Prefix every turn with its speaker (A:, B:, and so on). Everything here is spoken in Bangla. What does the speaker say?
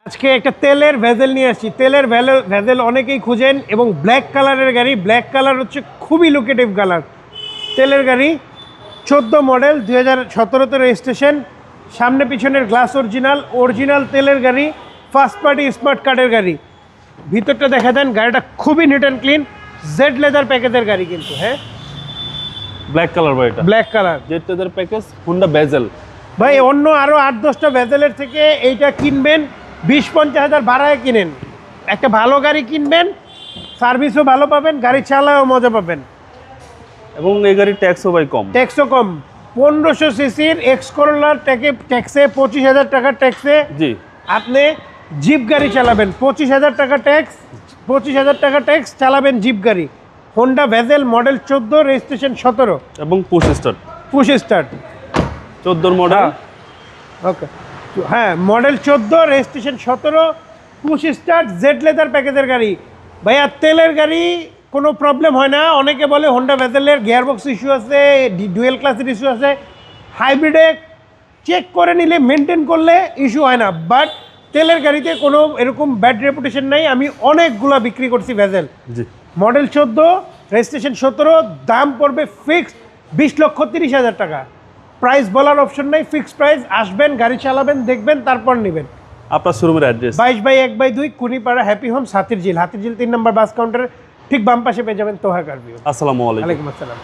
A: আজকে একটা তেলের ভেজেল নিয়ে আসছি। তেলের ভেজেল অনেকেই খুঁজেন এবং ব্ল্যাক কালারের গাড়ি। ব্ল্যাক কালার হচ্ছে খুবই লোকেটিভ কালার। তেলের গাড়ি 14 মডেল, 2017তে রেজিস্ট্রেশন। সামনে পিছনের গ্লাস অরিজিনাল তেলের গাড়ি, ফার্স্ট পার্টি স্মার্ট কার্ডের গাড়ি। ভিতরটা দেখা দেন, গাড়িটা খুবই neat and clean. Z leather প্যাকেজের গাড়ি কিন্তু, হ্যাঁ
B: ব্ল্যাক কালার ভাই, এটা
A: black colour
B: Z leather package, Honda Vezel.
A: ভাই অন্য আরও 8-10টা ভেজেলের থেকে এইটা কিনবেন 20-50 হাজার ভাড়ায় কিনেন। একটা ভালো গাড়ি কিনবেন, সার্ভিসও ভালো পাবেন, গাড়ি চালায়ও মজা পাবেন।
B: এবং এই গাড়ির ট্যাক্সও ভাই কম,
A: ট্যাক্সও কম। 1500 সিসির এক্স করোলার ট্যাক্সে 25,000 টাকার ট্যাক্সে
B: জি।
A: আপনি জিপ গাড়ি চালাবেন। 25,000 টাকা ট্যাক্স, 25,000 টাকা ট্যাক্স চালাবেন জিপ গাড়ি। হোন্ডা ভেজেল মডেল 14, রেজিস্ট্রেশন 17
B: এবং push start,
A: push start
B: 14 model.
A: Okay, হ্যাঁ model 14, registration 17, push start, Z leather প্যাকেজের গাড়ি। ভাইয়া তেলের গাড়ি কোনো প্রবলেম হয় না। অনেকে বলে হোন্ডা ভেজেলের গিয়ারবক্স ইস্যু আছে, ডুয়েল ক্লাসের ইস্যু আছে। হাইব্রিডে চেক করে নিলে, মেনটেন করলে ইস্যু হয় না। বাট তেলের গাড়িতে কোনো এরকম ব্যাড রেপুটেশন নাই। আমি অনেকগুলা বিক্রি করছি ভেজেল।
B: জি।
A: মডেল 14, রেজিস্ট্রেশন 17, দাম পড়বে ফিক্সড 20,30,000 টাকা। প্রাইস বলার অপশন নাই, ফিক্সড প্রাইস। আসবেন, গাড়ি চালাবেন, দেখবেন, তারপর নেবেন।
B: আপনার শোরুমের address
A: 22/1/2 Kunipara happy home, Hatirjheel 3 নম্বর বাস কাউন্টারের ঠিক বাম পাশে পেয়ে যাবেন তোহা কারভিউ।
B: আসসালামু আলাইকুম।
A: ওয়ালাইকুম আসসালাম।